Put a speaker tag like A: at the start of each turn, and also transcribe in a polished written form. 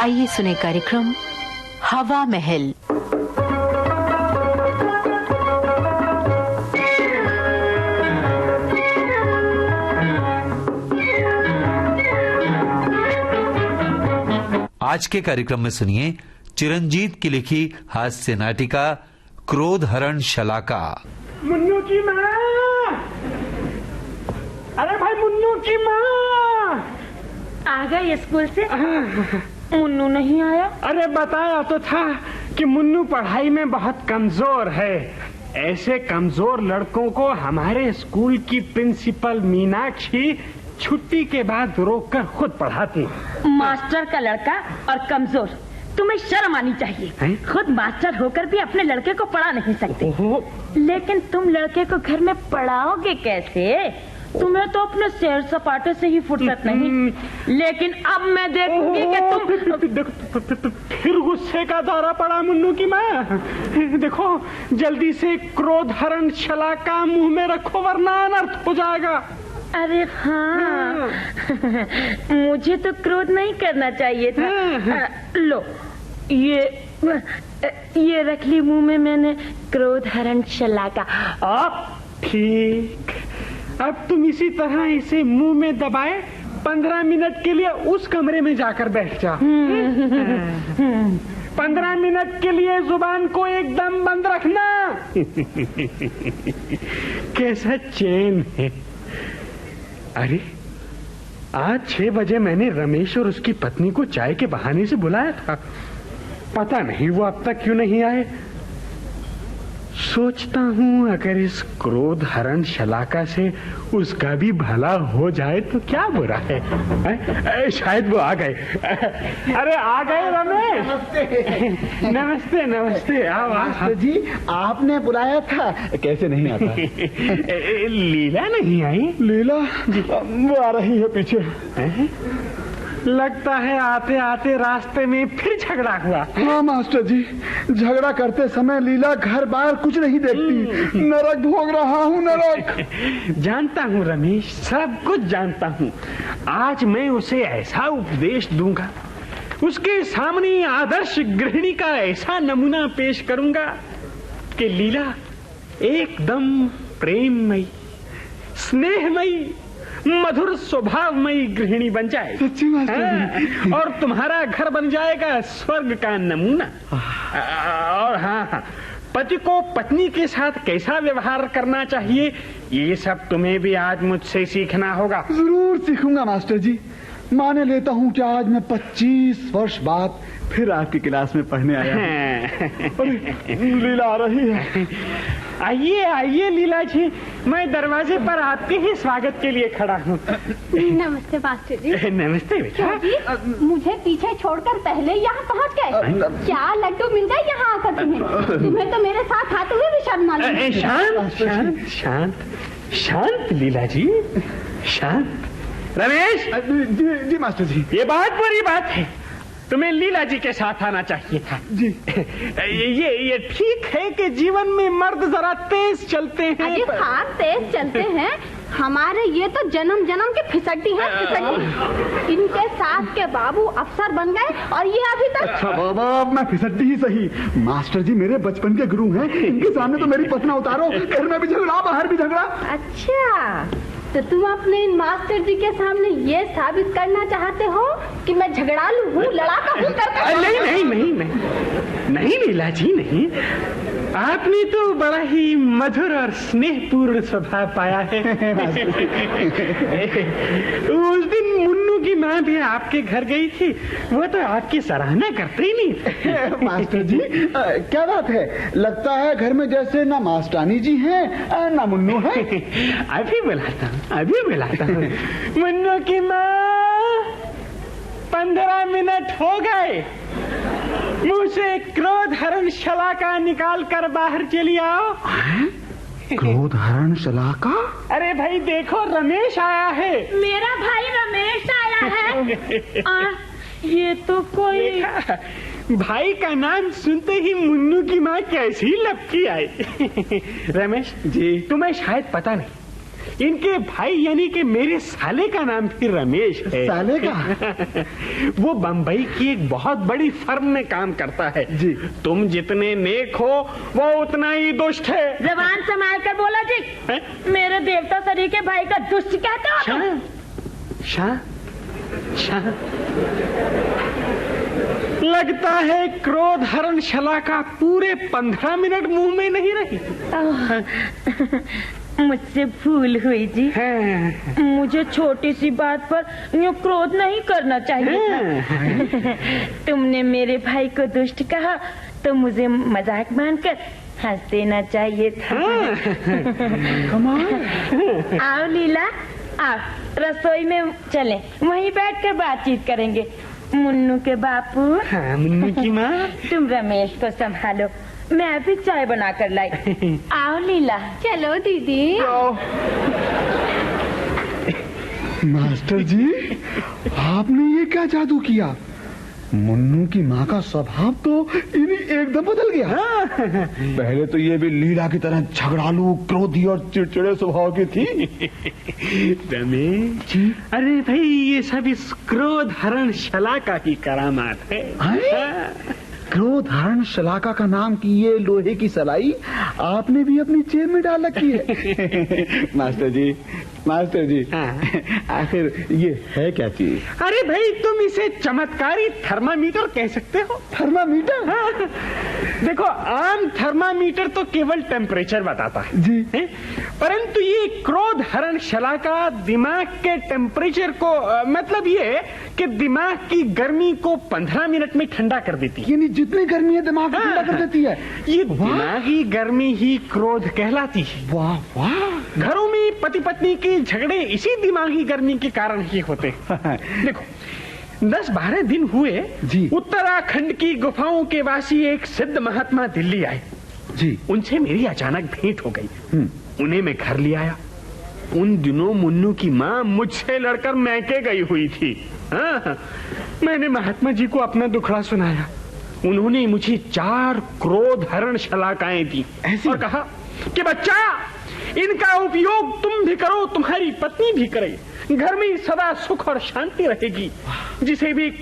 A: आइए सुने कार्यक्रम हवा महल।
B: आज के कार्यक्रम में सुनिए चिरंजीत की लिखी हास्य नाटिका क्रोध हरण शलाका।
C: मुन्नू की माँ, अरे भाई मुन्नू की माँ
D: आ गई स्कूल से। मुन्नू नहीं आया?
C: अरे बताया तो था कि मुन्नू पढ़ाई में बहुत कमजोर है। ऐसे कमजोर लड़कों को हमारे स्कूल की प्रिंसिपल मीनाक्षी छुट्टी के बाद रोककर खुद पढ़ाती।
D: मास्टर का लड़का और कमजोर, तुम्हें शर्म आनी चाहिए। खुद मास्टर होकर भी अपने लड़के को पढ़ा नहीं सकते। लेकिन तुम लड़के को घर में पढ़ाओगे कैसे? तुम्हें तो अपने सैर सपाटे से ही फुर्सत नहीं। लेकिन अब मैं देखूंगी कि तुम
C: फिर गुस्से का दौरा पड़ा मुन्नू की माँ। देखो जल्दी से क्रोध हरण शलाका मुंह में रखो वरना अनर्थ हो जाएगा।
D: अरे हाँ, मुझे तो क्रोध नहीं करना चाहिए था। लो ये रख ली मुंह में मैंने क्रोध हरण शलाका।
C: ठीक, अब तुम इसी तरह इसे मुंह में दबाए 15 मिनट के लिए उस कमरे में जाकर बैठ जाओ। 15 मिनट के लिए जुबान को एकदम बंद रखना। कैसा चैन है। अरे आज 6 बजे मैंने रमेश और उसकी पत्नी को चाय के बहाने से बुलाया था। पता नहीं वो अब तक क्यों नहीं आए। सोचता हूँ अगर इस क्रोध हरण शलाका से उसका भी भला हो जाए तो क्या बुरा है। शायद वो आ गए। अरे आ गए रमेश। नमस्ते नमस्ते नमस्ते। आओ
E: मास्टर जी, आपने बुलाया था, कैसे नहीं आता।
C: लीला नहीं आई?
E: लीला वो आ रही है पीछे।
C: लगता है आते आते रास्ते में फिर झगड़ा हुआ।
E: हाँ मास्टर जी, झगड़ा करते समय लीला घर बाहर कुछ नहीं देखती। नरक भोग रहा हूँ, नरक।
C: जानता हूँ रमेश, सब कुछ जानता हूँ। आज मैं उसे ऐसा उपदेश दूंगा, उसके सामने आदर्श गृहिणी का ऐसा नमूना पेश करूंगा कि लीला एकदम प्रेममयी, स्नेहमयी, मधुर स्वभावमयी गृहिणी बन जाए।
E: सच्ची मास्टर जी।
C: और तुम्हारा घर बन जाएगा स्वर्ग का नमूना। और हाँ, पति को पत्नी के साथ कैसा व्यवहार करना चाहिए ये सब तुम्हें भी आज मुझसे सीखना होगा।
E: जरूर सीखूंगा मास्टर जी। माने लेता हूँ कि आज मैं 25 वर्ष बाद फिर आपकी क्लास में पढ़ने आया हूँ। लीला आ रही है।
C: आइए आइए लीला जी, मैं दरवाजे पर आपके ही स्वागत के लिए खड़ा हूँ।
F: नमस्ते मास्टर जी।
C: नमस्ते बेटा।
F: मुझे पीछे छोड़कर पहले यहाँ पहुँच गए। क्या लड्डू मिल गए यहाँ आकर तुम्हें तो मेरे साथ आते हुए भी शर्म मालूम।
C: शांत शांत शांत शांत लीला जी, शांत। रमेश।
E: जी मास्टर जी।
C: ये बहुत बुरी बात है, तुम्हें लीला जी के साथ आना चाहिए था।
E: जी।
C: ये ठीक है कि जीवन में मर्द जरा तेज चलते हैं।
F: अरे हाँ, तेज चलते हैं। हमारे ये तो जन्म जन्म के फिसड्डी हैं, फिसड्डी। इनके सास के बाबू अफसर बन गए और ये अभी तक।
E: अच्छा बाबा, मैं फिसड्डी ही सही। मास्टर जी मेरे बचपन के गुरु हैं, इनके सामने तो मेरी पतना उतारो। घर में भी झगड़ा, बाहर भी झगड़ा।
F: अच्छा, तो तुम अपने इन मास्टर जी के सामने ये साबित करना चाहते हो कि मैं झगड़ालू हूँ, लड़ाका हूँ?
C: नहीं नहीं नहीं नहीं नहीं लीला जी, नहीं। आपने तो बड़ा ही मधुर और स्नेहपूर्ण स्वभाव पाया है। उस दिन मुन्नू की माँ भी आपके घर गई थी, वो तो आपकी सराहना करते ही नहीं।
E: मास्टर जी क्या बात है, लगता है घर में जैसे ना मास्टानी जी हैं ना मुन्नू है।
C: अभी बुलाता हूँ मुन्नू की माँ। 15 मिनट हो गए, मुंह से क्रोध हरण शलाका निकाल कर बाहर चली आओ।
E: क्रोध हरण शलाका?
C: अरे भाई देखो, रमेश आया है।
D: मेरा भाई रमेश आया है। ये तो कोई
C: भाई का नाम सुनते ही मुन्नू की माँ कैसी लपकी आई। रमेश जी, तुम्हें शायद पता नहीं, इनके भाई यानी कि मेरे साले का नाम भी रमेश है।
E: साले का?
C: वो बम्बई की एक बहुत बड़ी फर्म में काम करता है
E: जी।
C: तुम जितने नेक हो वो उतना ही दुष्ट है।
D: जबान संभाल कर बोला जी।
C: हैं?
D: मेरे देवता सरी के भाई का दुष्ट कहते हो तुम?
C: शाह शाह लगता है क्रोध हरण शलाका पूरे 15 मिनट मुंह में नहीं रही।
D: मुझसे भूल हुई जी। मुझे छोटी सी बात पर यूँ क्रोध नहीं करना चाहिए था। तुमने मेरे भाई को दुष्ट कहा तो मुझे मजाक मानकर हंस देना चाहिए था। आओ लीला, आओ रसोई में चलें, वहीं बैठकर बातचीत करेंगे। मुन्नू के बापू।
C: हाँ, मुन्नू की माँ।
D: तुम रमेश को संभालो, मैं अभी चाय बना कर लाई। आओ लीला।
F: चलो दीदी।
E: मास्टर जी, आपने ये क्या जादू किया? मुन्नू की माँ का स्वभाव तो इन्हीं एकदम बदल गया। पहले तो ये भी लीला की तरह झगड़ालू, क्रोधी और चिड़चिड़े स्वभाव की थी।
C: रमेश जी, अरे भाई ये सब इस क्रोध हरण शलाका की करामात है।
E: क्रोध हरण शलाका का नाम की ये लोहे की सलाई आपने भी अपनी जेब में डाल रखी है। मास्टर जी, मास्टर जी, आखिर ये है क्या चीज?
C: अरे भाई तुम इसे चमत्कारी थर्मामीटर कह सकते हो।
E: थर्मामीटर?
C: हाँ। देखो आम थर्मामीटर तो केवल टेम्परेचर बताता है
E: जी,
C: परंतु ये क्रोध हरण शलाका दिमाग के टेम्परेचर को मतलब ये कि दिमाग की गर्मी को 15 मिनट में ठंडा कर देती है।
E: यानी जितनी गर्मी है दिमाग को ठंडा कर देती है।
C: ये दिमागी गर्मी ही क्रोध कहलाती है।
E: वाह वाह।
C: घरों में पति पत्नी के झगड़े इसी दिमागी गर्मी के कारण ही होते हैं। देखो 10-12 दिन हुए
E: जी।
C: उत्तराखंड की गुफाओं के वासी एक सिद्ध महात्मा दिल्ली आए
E: जी।
C: उनसे मेरी अचानक भेंट हो गई। उन्हें मैं घर ले आया। उन दिनों मुन्नू की माँ मुझसे लड़कर मैके गई हुई थी। हाँ, मैंने महात्मा जी को अपना दुखड़ा सुनाया। उन्होंने मुझे 4 क्रोध हरण शलाकाएं दी और कहा कि बच्चा इनका उपयोग तुम भी करो, तुम्हारी पत्नी भी करे, घर में सदा सुख और शांति रहेगी। जिसे भी